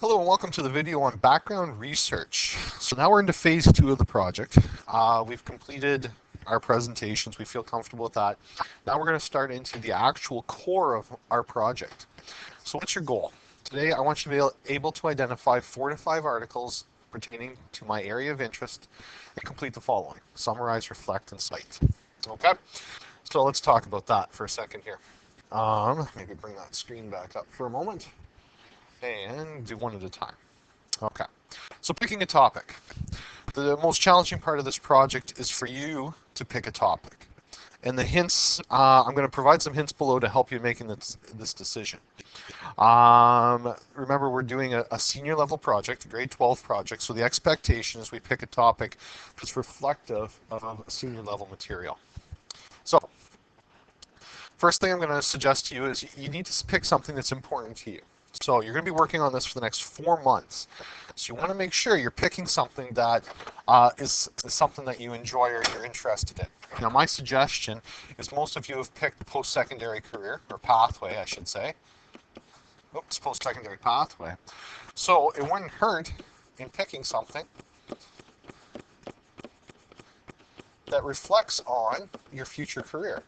Hello and welcome to the video on background research. So now we're into phase 2 of the project. We've completed our presentations. We feel comfortable with that. Now we're going to start into the actual core of our project. So what's your goal? Today I want you to be able to identify 4 to 5 articles pertaining to my area of interest and complete the following: summarize, reflect, and cite. Okay? So let's talk about that for a second here. Maybe bring that screen back up for a moment and do one at a time. Okay, so picking a topic. The most challenging part of this project is for you to pick a topic. And the hints, I'm going to provide some hints below to help you making this decision. Remember, we're doing a senior level project, a grade 12 project, so the expectation is we pick a topic that's reflective of senior level material. So, first thing I'm going to suggest to you is you need to pick something that's important to you. So you're going to be working on this for the next 4 months. So you want to make sure you're picking something that is something that you enjoy or you're interested in. Now my suggestion is most of you have picked post-secondary career, or pathway I should say. Oops, post-secondary pathway. So it wouldn't hurt in picking something that reflects on your future career.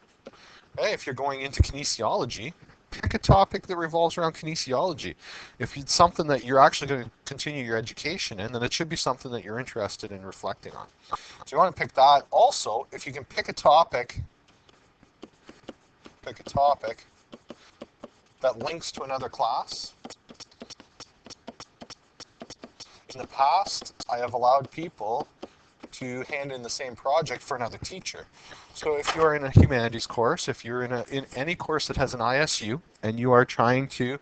Okay, if you're going into kinesiology, pick a topic that revolves around kinesiology. If it's something that you're actually going to continue your education in, then it should be something that you're interested in reflecting on. So you want to pick that. Also, if you can pick a topic that links to another class. In the past, I have allowed people to hand in the same project for another teacher. So if you're in a humanities course, if you're in any course that has an ISU and you are trying to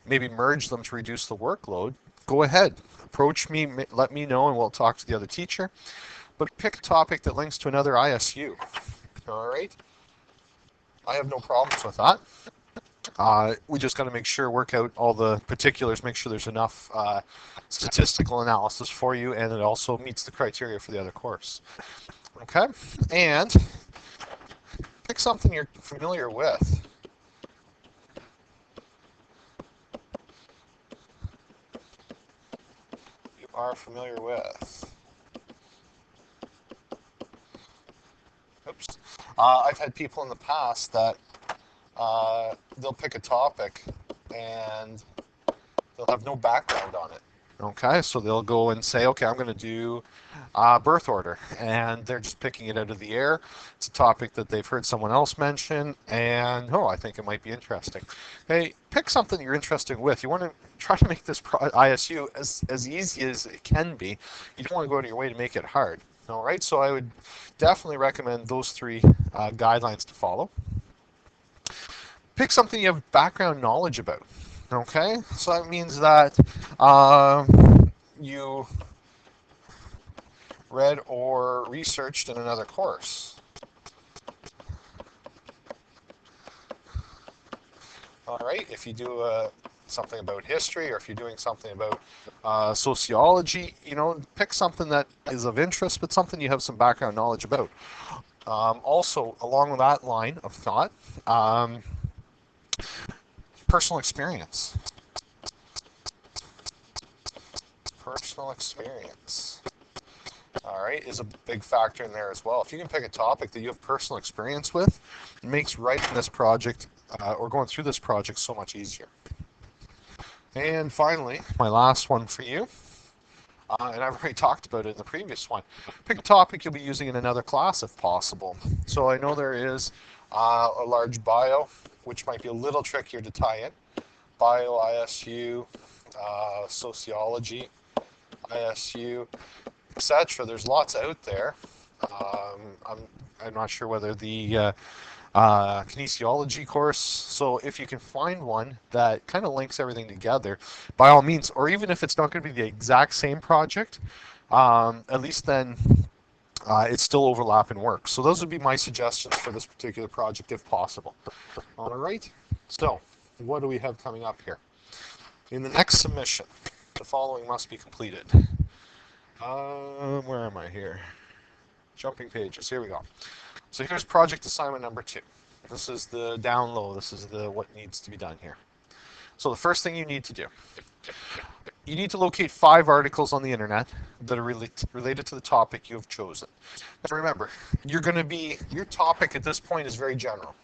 maybe merge them to reduce the workload, go ahead, approach me, let me know, and we'll talk to the other teacher. But pick a topic that links to another ISU. All right? I have no problems with that. We just got to make sure, work out all the particulars, make sure there's enough statistical analysis for you, and it also meets the criteria for the other course. Okay? And pick something you're familiar with. You are familiar with. Oops. I've had people in the past that they'll pick a topic and they'll have no background on it. Okay, so they'll go and say, okay, I'm going to do birth order, and they're just picking it out of the air. It's a topic that they've heard someone else mention, and I think it might be interesting. Hey, pick something you're interested with. You want to try to make this ISU as easy as it can be. You don't want to go out of your way to make it hard. All right, so I would definitely recommend those 3 guidelines to follow. Pick something you have background knowledge about. Okay, so that means that you read or researched in another course. All right, if you do something about history, or if you're doing something about sociology, pick something that is of interest, but something you have some background knowledge about. Also, along that line of thought, personal experience. Personal experience, all right, is a big factor in there as well. If you can pick a topic that you have personal experience with, it makes writing this project or going through this project so much easier. And finally, my last one for you, and I've already talked about it in the previous one, pick a topic you'll be using in another class if possible. So I know there is a large bio, which might be a little trickier to tie in. Bio, ISU, sociology, ISU, etc. There's lots out there. I'm not sure whether the kinesiology course, so if you can find one that kind of links everything together, by all means, or even if it's not going to be the exact same project, at least then it's still overlap in work. So those would be my suggestions for this particular project if possible. All right, so what do we have coming up here? In the next submission, the following must be completed. Where am I here? Jumping pages, here we go. So here's project assignment number 2. This is the down low, this is the what needs to be done here. So the first thing you need to do, You need to locate 5 articles on the internet that are related to the topic you have chosen. And remember, your topic at this point is very general.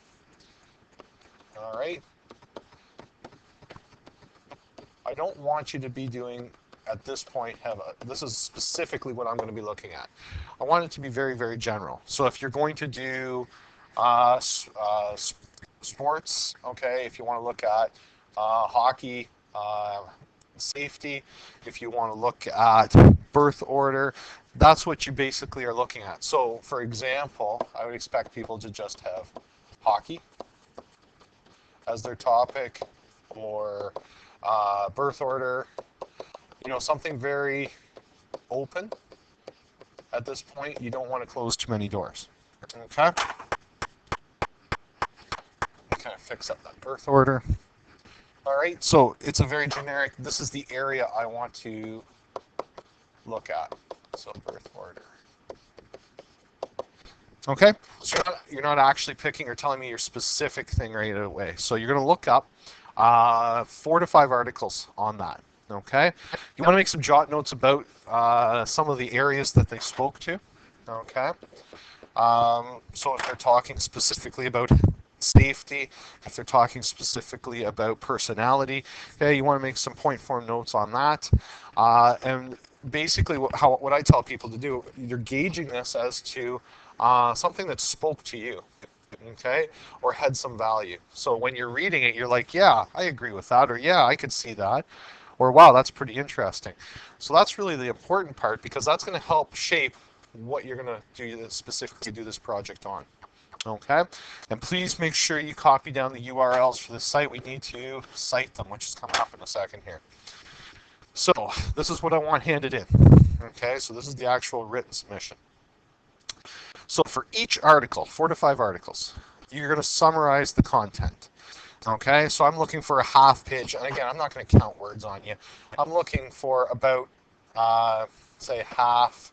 All right? I don't want you to be doing, at this point, this is specifically what I'm going to be looking at. I want it to be very, very general. So if you're going to do sports, okay, if you want to look at hockey, safety, if you want to look at birth order, that's what you basically are looking at. So, for example, I would expect people to just have hockey as their topic, or birth order, something very open. At this point, you don't want to close too many doors. Okay? Kind of fix up that birth order. All right, so it's a very generic, this is the area I want to look at. So birth order. Okay, so you're not actually picking or telling me your specific thing right away. So you're going to look up 4 to 5 articles on that. Okay, you want to make some jot notes about some of the areas that they spoke to. Okay, so if they're talking specifically about safety, if they're talking specifically about personality, okay, you want to make some point form notes on that. And basically what I tell people to do, you're gauging this as to something that spoke to you, okay, or had some value. So when you're reading it, you're like, yeah, I agree with that, or yeah, I could see that, or wow, that's pretty interesting. So that's really the important part, because that's going to help shape what you're going to do, specifically do this project on. Okay, and please make sure you copy down the URLs for the site. We need to cite them, which is coming up in a second here. So this is what I want handed in. Okay, so this is the actual written submission. So for each article, 4 to 5 articles, you're going to summarize the content. Okay, so I'm looking for a half page, and again, I'm not going to count words on you. I'm looking for about, say, half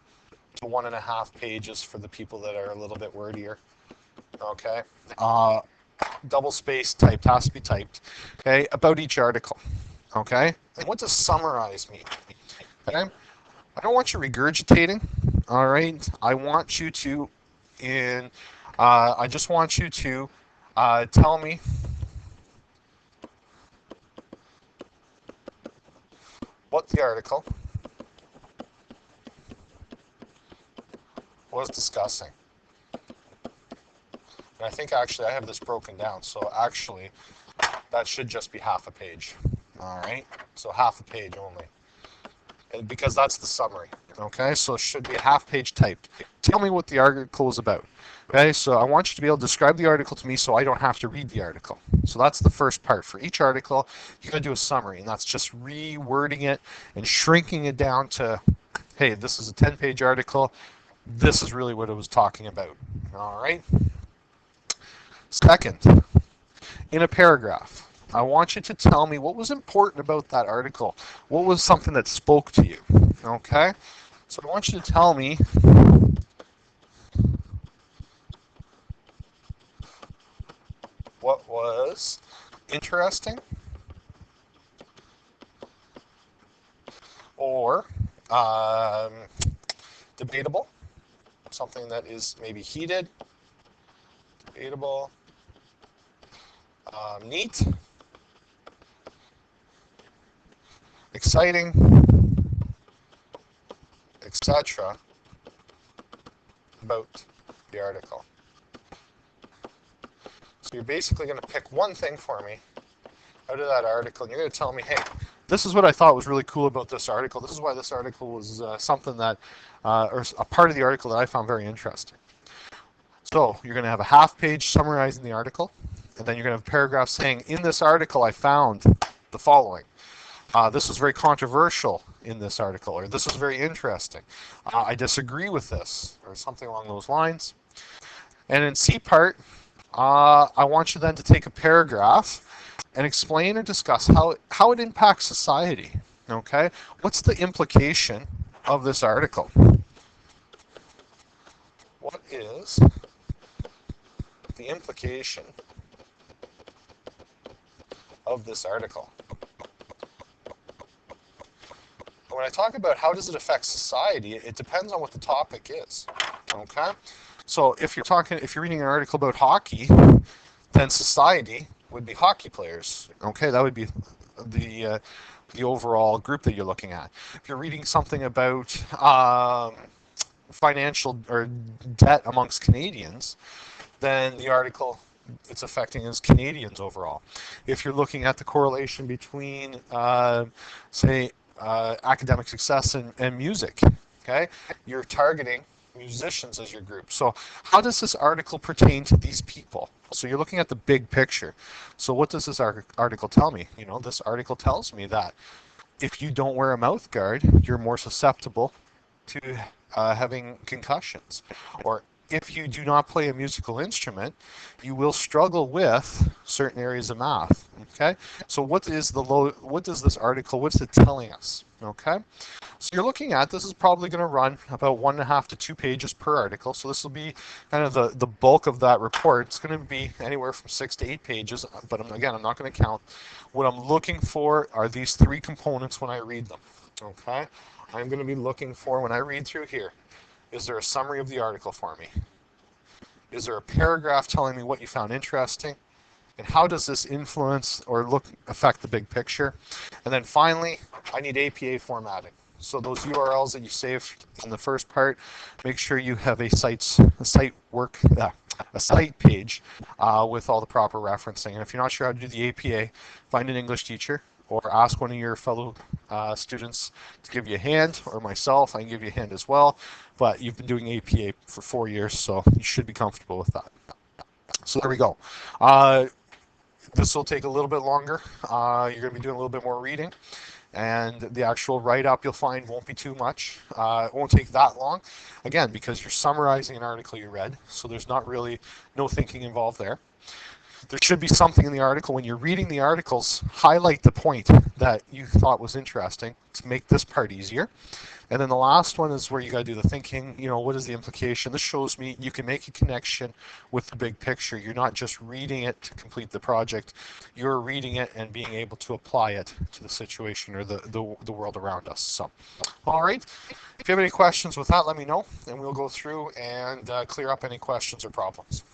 to 1.5 pages for the people that are a little bit wordier. Okay, double space typed, has to be typed. Okay, about each article. Okay, and what does summarize mean? Okay, I don't want you regurgitating. All right, I want you to, I just want you to tell me what the article was discussing. And I think actually I have this broken down, so actually that should just be half a page. All right, so half a page only, because that's the summary. Okay, so it should be a half page typed. Tell me what the article is about. Okay, so I want you to be able to describe the article to me so I don't have to read the article. So that's the first part. For each article, you're going to do a summary, and that's just rewording it and shrinking it down to, hey, this is a 10-page article. This is really what it was talking about. All right. Second, in a paragraph, I want you to tell me what was important about that article. What was something that spoke to you? Okay? So I want you to tell me what was interesting or debatable, something that is maybe heated, debatable, neat, exciting, etc. about the article. So you're basically going to pick one thing for me out of that article, and you're going to tell me, hey, this is what I thought was really cool about this article. This is why this article was something that, or a part of the article that I found very interesting. So you're going to have a half page summarizing the article, and then you're going to have a paragraph saying, in this article I found the following. This was very controversial in this article, or this was very interesting. I disagree with this, or something along those lines. And in C part, I want you then to take a paragraph and explain or discuss how it impacts society. Okay? What's the implication of this article? What is the implication of this article? when I talk about how does it affect society, it depends on what the topic is. Okay? So if you're reading an article about hockey, then society would be hockey players. Okay, that would be the the overall group that you're looking at. If you're reading something about financial or debt amongst Canadians, then the article it's affecting is Canadians overall. If you're looking at the correlation between, say, academic success and music, okay, you're targeting musicians as your group. So how does this article pertain to these people? So you're looking at the big picture. So what does this article tell me? You know, this article tells me that if you don't wear a mouth guard, you're more susceptible to having concussions. Or if you do not play a musical instrument, you will struggle with certain areas of math. Okay, so what does this article? What's it telling us? Okay, so you're looking at this is probably going to run about 1.5 to 2 pages per article. So this will be kind of the bulk of that report. It's going to be anywhere from 6 to 8 pages. But again, I'm not going to count. What I'm looking for are these 3 components when I read them. Okay, I'm going to be looking for when I read through here. Is there a summary of the article for me? Is there a paragraph telling me what you found interesting? And how does this influence or affect the big picture? And then finally, I need APA formatting. So those URLs that you saved in the first part, make sure you have a site page with all the proper referencing. And if you're not sure how to do the APA, find an English teacher or ask one of your fellow students to give you a hand, or myself, I can give you a hand as well. But you've been doing APA for 4 years, so you should be comfortable with that. So there we go. This will take a little bit longer. You're going to be doing a little bit more reading. And the actual write-up you'll find won't be too much. It won't take that long. Again, because you're summarizing an article you read, so there's no thinking involved there. There should be something in the article. When you're reading the articles, highlight the point that you thought was interesting to make this part easier. And then the last one is where you got to do the thinking, you know, what is the implication? This shows me you can make a connection with the big picture. You're not just reading it to complete the project. You're reading it and being able to apply it to the situation or the world around us. So, all right. If you have any questions with that, let me know, and we'll go through and clear up any questions or problems.